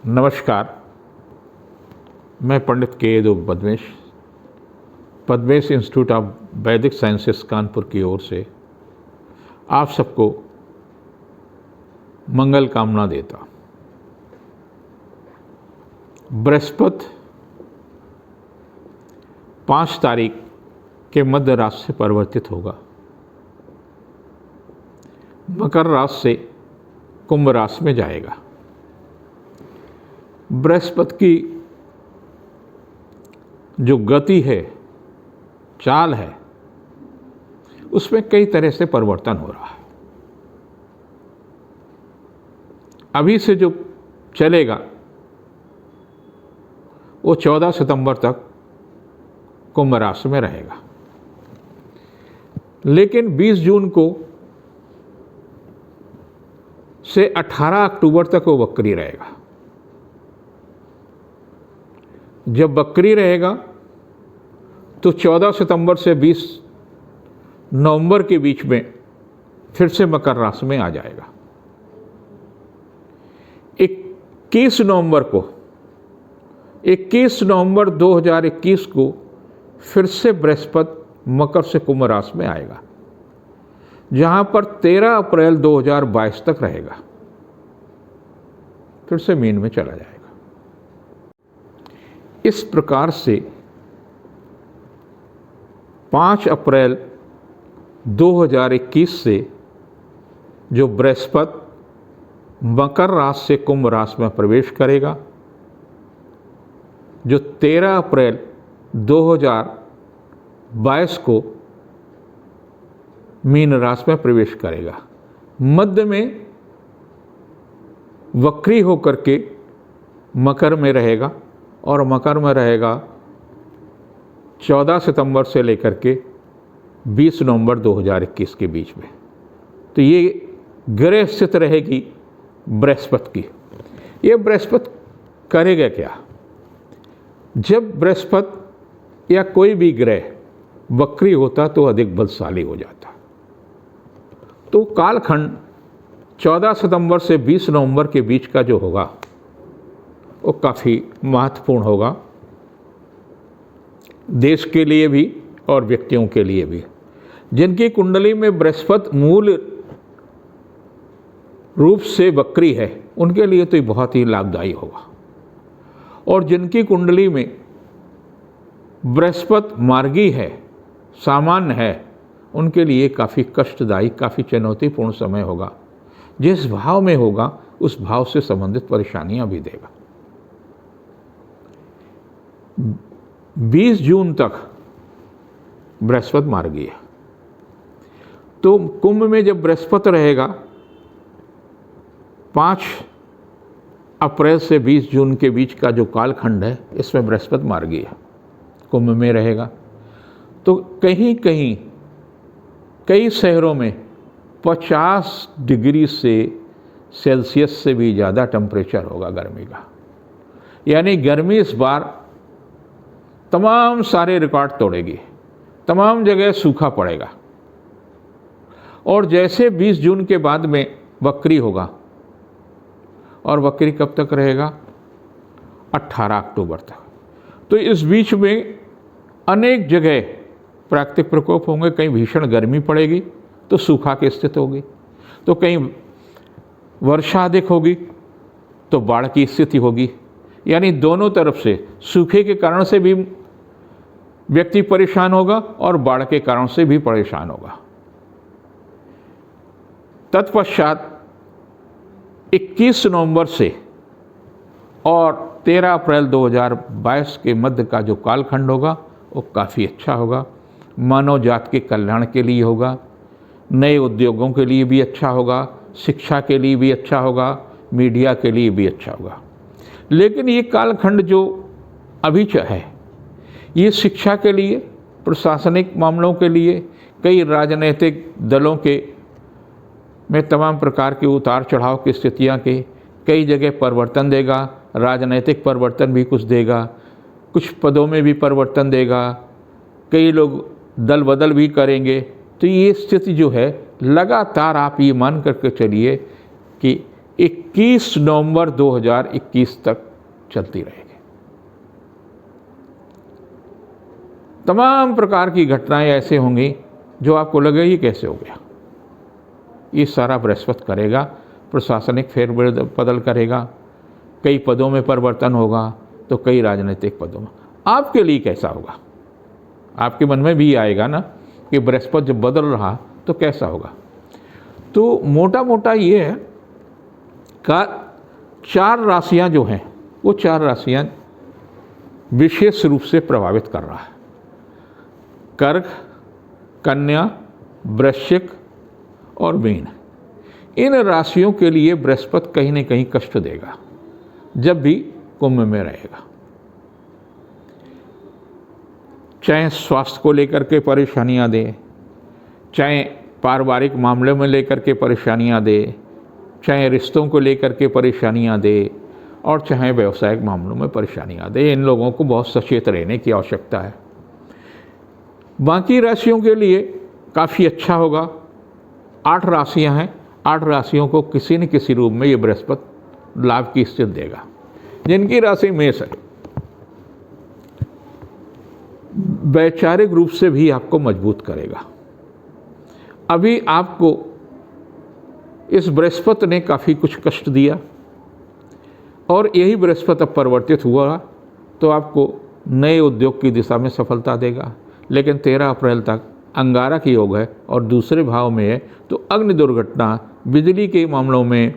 नमस्कार, मैं पंडित के पद्मेश, पद्मेश इंस्टीट्यूट ऑफ वैदिक साइंसेस कानपुर की ओर से आप सबको मंगल कामना देता। बृहस्पति 5 तारीख के मध्य राशि से परिवर्तित होगा। मकर राशि से कुंभ राशि में जाएगा। बृहस्पति की जो गति है, चाल है, उसमें कई तरह से परिवर्तन हो रहा है। अभी से जो चलेगा वो 14 सितंबर तक कुंभ राशि में रहेगा, लेकिन 20 जून को से 18 अक्टूबर तक वो वक्री रहेगा। जब वक्री रहेगा तो 14 सितंबर से 20 नवंबर के बीच में फिर से मकर राशि में आ जाएगा। 21 नवंबर 2021 को फिर से बृहस्पति मकर से कुंभ राशि में आएगा, जहां पर 13 अप्रैल 2022 तक रहेगा, फिर से मीन में चला जाएगा। इस प्रकार से 5 अप्रैल 2021 से जो बृहस्पति मकर राशि से कुंभ राशि में प्रवेश करेगा, जो 13 अप्रैल 2022 को मीन राशि में प्रवेश करेगा, मध्य में वक्री होकर के मकर में रहेगा और मकर में रहेगा 14 सितंबर से लेकर के 20 नवंबर 2021 के बीच में। तो ये ग्रह स्थिति रहेगी बृहस्पति की। ये बृहस्पति करेगा क्या? जब बृहस्पति या कोई भी ग्रह वक्री होता तो अधिक बलशाली हो जाता। तो कालखंड 14 सितंबर से 20 नवंबर के बीच का जो होगा वो काफ़ी महत्वपूर्ण होगा, देश के लिए भी और व्यक्तियों के लिए भी। जिनकी कुंडली में बृहस्पति मूल रूप से वक्री है, उनके लिए तो ये बहुत ही लाभदायी होगा। और जिनकी कुंडली में बृहस्पति मार्गी है, सामान्य है, उनके लिए काफ़ी कष्टदायी, काफ़ी चुनौतीपूर्ण समय होगा। जिस भाव में होगा उस भाव से संबंधित परेशानियां भी देगा। 20 जून तक बृहस्पति मार्गी है, तो कुंभ में जब बृहस्पति रहेगा 5 अप्रैल से 20 जून के बीच का जो कालखंड है, इसमें बृहस्पति मार्गी है, कुंभ में रहेगा। तो कहीं कहीं कई शहरों में 50 डिग्री से सेल्सियस से भी ज़्यादा टेम्परेचर होगा गर्मी का। यानी गर्मी इस बार तमाम सारे रिकॉर्ड तोड़ेगी, तमाम जगह सूखा पड़ेगा। और जैसे 20 जून के बाद में वक्री होगा, और वक्री कब तक रहेगा? 18 अक्टूबर तक। तो इस बीच में अनेक जगह प्राकृतिक प्रकोप होंगे। कहीं भीषण गर्मी पड़ेगी तो सूखा की स्थिति होगी, तो कहीं वर्षा अधिक होगी तो बाढ़ की स्थिति होगी। यानी दोनों तरफ से, सूखे के कारण से भी व्यक्ति परेशान होगा और बाढ़ के कारण से भी परेशान होगा। तत्पश्चात 21 नवंबर से और 13 अप्रैल 2022 के मध्य का जो कालखंड होगा वो काफ़ी अच्छा होगा। मानव जात के कल्याण के लिए होगा, नए उद्योगों के लिए भी अच्छा होगा, शिक्षा के लिए भी अच्छा होगा, मीडिया के लिए भी अच्छा होगा। लेकिन ये कालखंड जो अभी है, ये शिक्षा के लिए, प्रशासनिक मामलों के लिए, कई राजनीतिक दलों के में तमाम प्रकार के उतार चढ़ाव की स्थितियाँ के कई जगह परिवर्तन देगा। राजनीतिक परिवर्तन भी कुछ देगा, कुछ पदों में भी परिवर्तन देगा, कई लोग दल बदल भी करेंगे। तो ये स्थिति जो है, लगातार आप ये मान करके चलिए कि 21 नवंबर 2021 तक चलती रहेगी। तमाम प्रकार की घटनाएं ऐसे होंगी जो आपको लगे ये कैसे हो गया। ये सारा बृहस्पति करेगा, प्रशासनिक फेरबदल करेगा, कई पदों में परिवर्तन होगा, तो कई राजनीतिक पदों में। आपके लिए कैसा होगा? आपके मन में भी आएगा ना कि बृहस्पति जब बदल रहा तो कैसा होगा। तो मोटा मोटा ये है का 4 राशियां जो हैं वो 4 राशियां विशेष रूप से प्रभावित कर रहा है। कर्क, कन्या, वृश्चिक और मीन। इन राशियों के लिए बृहस्पति कहीं न कहीं कष्ट देगा जब भी कुंभ में रहेगा। चाहे स्वास्थ्य को लेकर के परेशानियां दे, चाहे पारिवारिक मामले में लेकर के परेशानियां दे, चाहे रिश्तों को लेकर के परेशानियां दे, और चाहे व्यवसायिक मामलों में परेशानियां दे। इन लोगों को बहुत सचेत रहने की आवश्यकता है। बाकी राशियों के लिए काफ़ी अच्छा होगा। 8 राशियां हैं, 8 राशियों को किसी न किसी रूप में ये बृहस्पति लाभ की स्थिति देगा। जिनकी राशि मेष है, वैचारिक रूप से भी आपको मजबूत करेगा। अभी आपको इस बृहस्पति ने काफ़ी कुछ कष्ट दिया और यही बृहस्पति अब परिवर्तित हुआ तो आपको नए उद्योग की दिशा में सफलता देगा। लेकिन 13 अप्रैल तक अंगारक योग है और दूसरे भाव में है, तो अग्नि दुर्घटना, बिजली के मामलों में,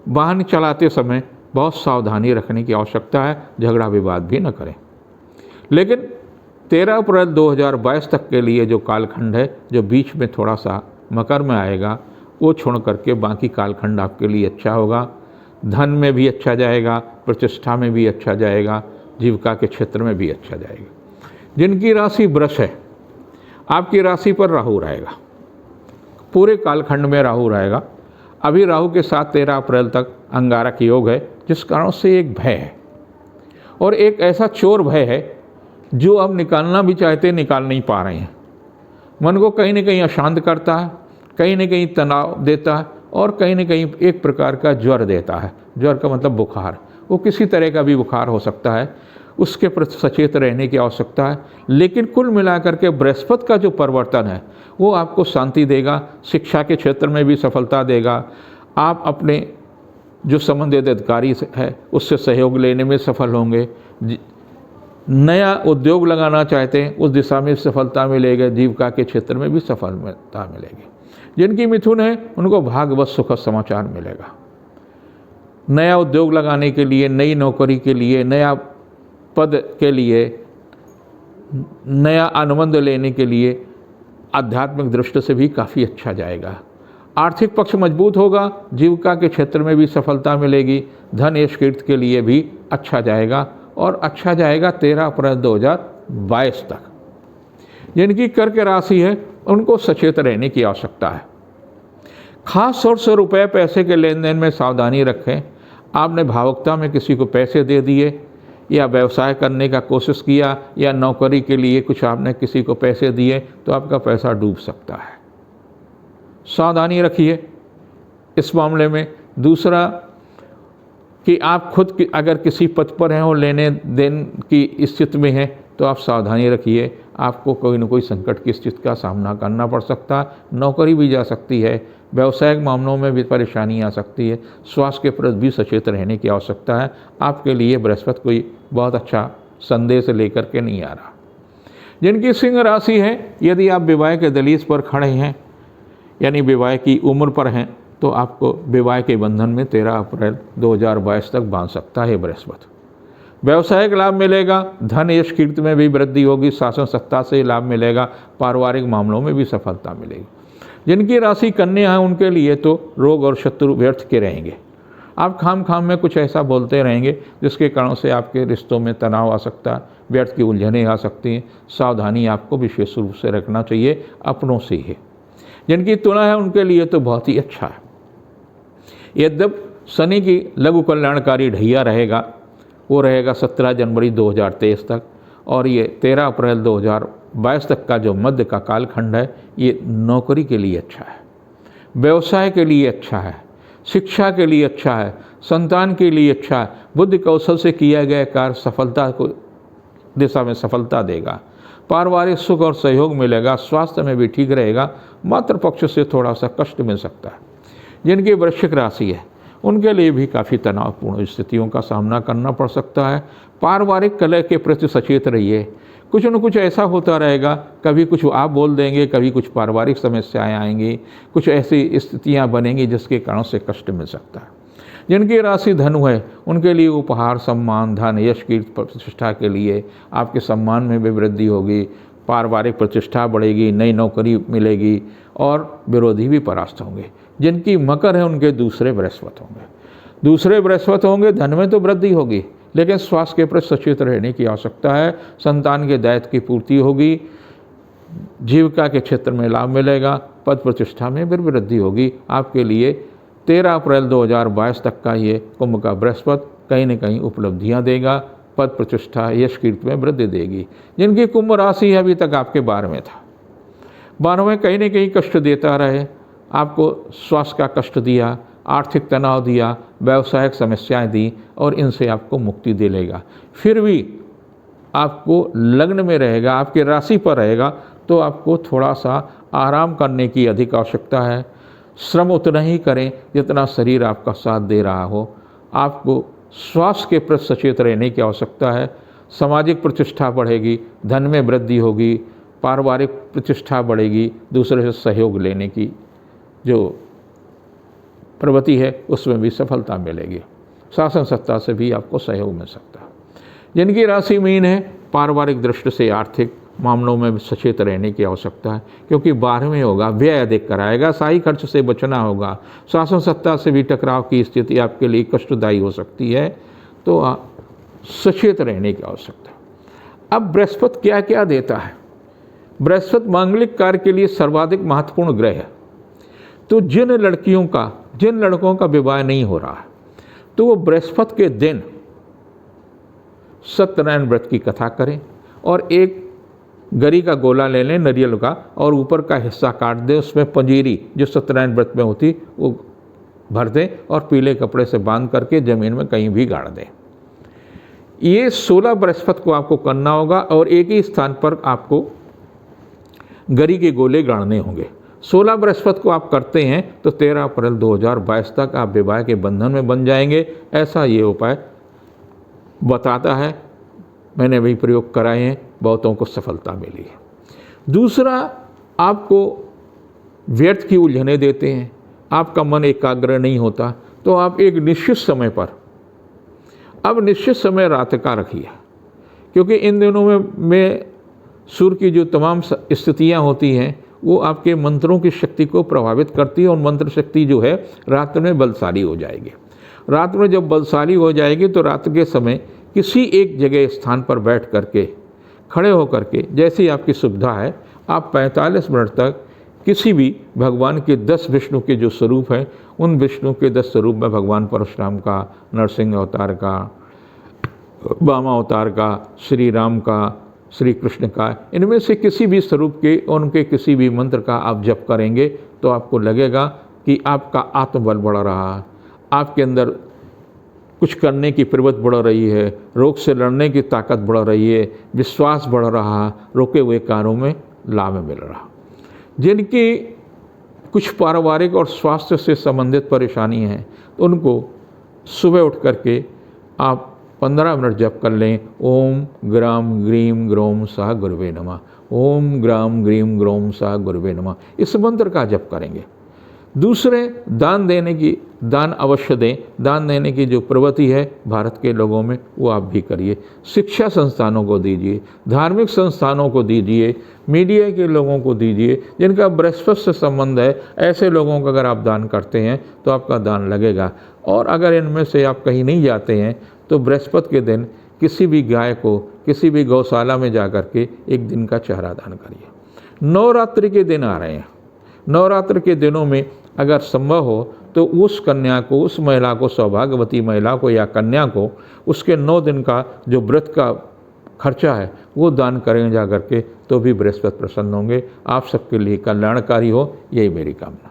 वाहन चलाते समय बहुत सावधानी रखने की आवश्यकता है। झगड़ा विवाद भी न करें। लेकिन 13 अप्रैल 2022 तक के लिए जो कालखंड है, जो बीच में थोड़ा सा मकर में आएगा, वो छोड़ करके बाकी कालखंड आपके लिए अच्छा होगा। धन में भी अच्छा जाएगा, प्रतिष्ठा में भी अच्छा जाएगा, जीविका के क्षेत्र में भी अच्छा जाएगा। जिनकी राशि वृष है, आपकी राशि पर राहु रहेगा, पूरे कालखंड में राहु रहेगा। अभी राहु के साथ 13 अप्रैल तक अंगारक योग है, जिस कारण से एक भय है और एक ऐसा चोर भय है जो अब निकालना भी चाहते निकाल नहीं पा रहे हैं। मन को कहीं न कहीं अशांत करता है, कहीं न कहीं तनाव देता है और कहीं न कहीं एक प्रकार का ज्वर देता है। ज्वर का मतलब बुखार, वो किसी तरह का भी बुखार हो सकता है, उसके प्रति सचेत रहने की आवश्यकता है। लेकिन कुल मिलाकर के बृहस्पति का जो परिवर्तन है वो आपको शांति देगा, शिक्षा के क्षेत्र में भी सफलता देगा। आप अपने जो संबंधित अधिकारी है उससे सहयोग लेने में सफल होंगे। नया उद्योग लगाना चाहते हैं उस दिशा में सफलता मिलेगी, जीविका के क्षेत्र में भी सफलता मिलेगी। जिनकी मिथुन है उनको भाग्यवश सुखद समाचार मिलेगा। नया उद्योग लगाने के लिए, नई नौकरी के लिए, नया पद के लिए, नया अनुबंध लेने के लिए आध्यात्मिक दृष्टि से भी काफ़ी अच्छा जाएगा। आर्थिक पक्ष मजबूत होगा, जीविका के क्षेत्र में भी सफलता मिलेगी। धन यश कीर्ति के लिए भी अच्छा जाएगा और अच्छा जाएगा 13 अप्रैल 2022 तक। जिनकी कर्क राशि है उनको सचेत रहने की आवश्यकता है। खास तौर से रुपए पैसे के लेन देन में सावधानी रखें। आपने भावुकता में किसी को पैसे दे दिए या व्यवसाय करने का कोशिश किया या नौकरी के लिए कुछ आपने किसी को पैसे दिए तो आपका पैसा डूब सकता है। सावधानी रखिए इस मामले में। दूसरा कि आप खुद अगर किसी पद पर हैं और लेने देन की स्थिति में हैं तो आप सावधानी रखिए। आपको कोई न कोई संकट की स्थिति का सामना करना पड़ सकता है, नौकरी भी जा सकती है, व्यवसायिक मामलों में भी परेशानी आ सकती है। स्वास्थ्य के प्रति भी सचेत रहने की आवश्यकता है। आपके लिए बृहस्पति कोई बहुत अच्छा संदेश लेकर के नहीं आ रहा। जिनकी सिंह राशि है, यदि आप विवाह के दहलीज पर खड़े हैं यानी विवाह की उम्र पर हैं तो आपको विवाह के बंधन में 13 अप्रैल 2022 तक बांध सकता है बृहस्पति। व्यवसायिक लाभ मिलेगा, धन यश कीर्ति में भी वृद्धि होगी, शासन सत्ता से लाभ मिलेगा, पारिवारिक मामलों में भी सफलता मिलेगी। जिनकी राशि कन्या है उनके लिए तो रोग और शत्रु व्यर्थ के रहेंगे। आप खाम में कुछ ऐसा बोलते रहेंगे जिसके कारण से आपके रिश्तों में तनाव आ सकता है, व्यर्थ की उलझनें आ सकती हैं। सावधानी आपको विशेष रूप से रखना चाहिए अपनों से ही। जिनकी तुला है उनके लिए तो बहुत ही अच्छा है। यद्यप शनि की लघु कल्याणकारी ढैया रहेगा, वो रहेगा 17 जनवरी 2023 तक और ये 13 अप्रैल 2022 तक का जो मध्य का कालखंड है ये नौकरी के लिए अच्छा है, व्यवसाय के लिए अच्छा है, शिक्षा के लिए अच्छा है, संतान के लिए अच्छा है, बुद्धि कौशल से किया गया कार्य सफलता को दिशा में सफलता देगा, पारिवारिक सुख और सहयोग मिलेगा, स्वास्थ्य में भी ठीक रहेगा, मातृ पक्ष से थोड़ा सा कष्ट मिल सकता है। जिनकी वृश्चिक राशि है उनके लिए भी काफ़ी तनावपूर्ण स्थितियों का सामना करना पड़ सकता है। पारिवारिक कलह के प्रति सचेत रहिए, कुछ न कुछ ऐसा होता रहेगा, कभी कुछ आप बोल देंगे, कभी कुछ पारिवारिक समस्याएं आएंगी, कुछ ऐसी स्थितियां बनेंगी जिसके कारण से कष्ट मिल सकता है। जिनकी राशि धनु है उनके लिए उपहार, सम्मान, धन, यश, कीर्ति, प्रतिष्ठा के लिए आपके सम्मान में भी वृद्धि होगी, पारिवारिक प्रतिष्ठा बढ़ेगी, नई नौकरी मिलेगी और विरोधी भी परास्त होंगे। जिनकी मकर है उनके दूसरे बृहस्पति होंगे, दूसरे बृहस्पति होंगे, धन में तो वृद्धि होगी लेकिन स्वास्थ्य के प्रति सचेत रहने की आवश्यकता है। संतान के दायित्व की पूर्ति होगी, जीविका के क्षेत्र में लाभ मिलेगा, पद प्रतिष्ठा में भी वृद्धि होगी। आपके लिए 13 अप्रैल 2022 तक का ये कुंभ का बृहस्पति कहीं न कहीं उपलब्धियां देगा, पद प्रतिष्ठा, यश, कीर्ति में वृद्धि देगी। जिनकी कुंभ राशि अभी तक आपके 12वें था, 12वें कहीं न कहीं कष्ट देता रहे, आपको स्वास्थ्य का कष्ट दिया, आर्थिक तनाव दिया, व्यावसायिक समस्याएं दी और इनसे आपको मुक्ति दिलाएगा। फिर भी आपको लग्न में रहेगा, आपकी राशि पर रहेगा तो आपको थोड़ा सा आराम करने की अधिक आवश्यकता है। श्रम उतना ही करें जितना शरीर आपका साथ दे रहा हो। आपको स्वास्थ्य के प्रति सचेत रहने की आवश्यकता है। सामाजिक प्रतिष्ठा बढ़ेगी, धन में वृद्धि होगी, पारिवारिक प्रतिष्ठा बढ़ेगी, दूसरे से सहयोग लेने की जो प्रवृत्ति है उसमें भी सफलता मिलेगी, शासन सत्ता से भी आपको सहयोग मिल सकता है। जिनकी राशि मीन है, पारिवारिक दृष्टि से आर्थिक मामलों में सचेत रहने की आवश्यकता है क्योंकि 12वें होगा, व्यय अधिक कराएगा, शाही खर्च से बचना होगा, शासन सत्ता से भी टकराव की स्थिति आपके लिए कष्टदायी हो सकती है, तो सचेत रहने की आवश्यकता है। अब बृहस्पति क्या क्या देता है? बृहस्पति मांगलिक कार्य के लिए सर्वाधिक महत्वपूर्ण ग्रह है। तो जिन लड़कों का विवाह नहीं हो रहा है तो वो बृहस्पति के दिन सत्यनारायण व्रत की कथा करें और एक गरी का गोला ले लें नारियल का और ऊपर का हिस्सा काट दें, उसमें पंजीरी जो सत्यनारायण व्रत में होती वो भर दें और पीले कपड़े से बांध करके ज़मीन में कहीं भी गाड़ दें। ये 16 बृहस्पति को आपको करना होगा और एक ही स्थान पर आपको गरी के गोले गाड़ने होंगे। 16 बृहस्पति को आप करते हैं तो 13 अप्रैल 2022 तक आप विवाह के बंधन में बन जाएंगे, ऐसा ये उपाय बताता है। मैंने भी प्रयोग कराए हैं, बहुतों को सफलता मिली है। दूसरा, आपको व्यर्थ की उलझने देते हैं, आपका मन एकाग्र नहीं होता, तो आप एक निश्चित समय पर, अब निश्चित समय रात का रखिए क्योंकि इन दिनों में सूर्य की जो तमाम स्थितियाँ होती हैं वो आपके मंत्रों की शक्ति को प्रभावित करती है और मंत्र शक्ति जो है रात में बलशाली हो जाएगी। रात में जब बलशाली हो जाएगी तो रात के समय किसी एक जगह स्थान पर बैठ करके, खड़े होकर के, जैसी आपकी सुविधा है, आप 45 मिनट तक किसी भी भगवान के 10 विष्णु के जो स्वरूप हैं उन विष्णु के 10 स्वरूप में भगवान परशुराम का, नरसिंह अवतार का, वामा अवतार का, श्री राम का, श्री कृष्ण का, इनमें से किसी भी स्वरूप के उनके किसी भी मंत्र का आप जप करेंगे तो आपको लगेगा कि आपका आत्मबल बढ़ रहा है, आपके अंदर कुछ करने की प्रवृत्ति बढ़ रही है, रोग से लड़ने की ताकत बढ़ रही है, विश्वास बढ़ रहा, रुके हुए कार्यों में लाभ मिल रहा। जिनकी कुछ पारिवारिक और स्वास्थ्य से संबंधित परेशानी है तो उनको सुबह उठ करके आप 15 मिनट जप कर लें, ओम ग्राम ग्रीम ग्रोम सा गुरुवे नमः, ओम ग्राम ग्रीम ग्रोम सा गुरुवे नमः, इस मंत्र का जप करेंगे। दूसरे, दान अवश्य दें। दान देने की जो प्रवृत्ति है भारत के लोगों में वो आप भी करिए। शिक्षा संस्थानों को दीजिए, धार्मिक संस्थानों को दीजिए, मीडिया के लोगों को दीजिए। जिनका बृहस्पति से संबंध है ऐसे लोगों का अगर आप दान करते हैं तो आपका दान लगेगा। और अगर इनमें से आप कहीं नहीं जाते हैं तो बृहस्पति के दिन किसी भी गाय को किसी भी गौशाला में जा कर के एक दिन का चारा दान करिए। नवरात्रि के दिन आ रहे हैं, नवरात्र के दिनों में अगर संभव हो तो उस कन्या को, उस महिला को, सौभाग्यवती महिला को या कन्या को उसके 9 दिन का जो व्रत का खर्चा है वो दान करें जा करके, तो भी बृहस्पति प्रसन्न होंगे। आप सबके लिए कल्याणकारी हो, यही मेरी कामना।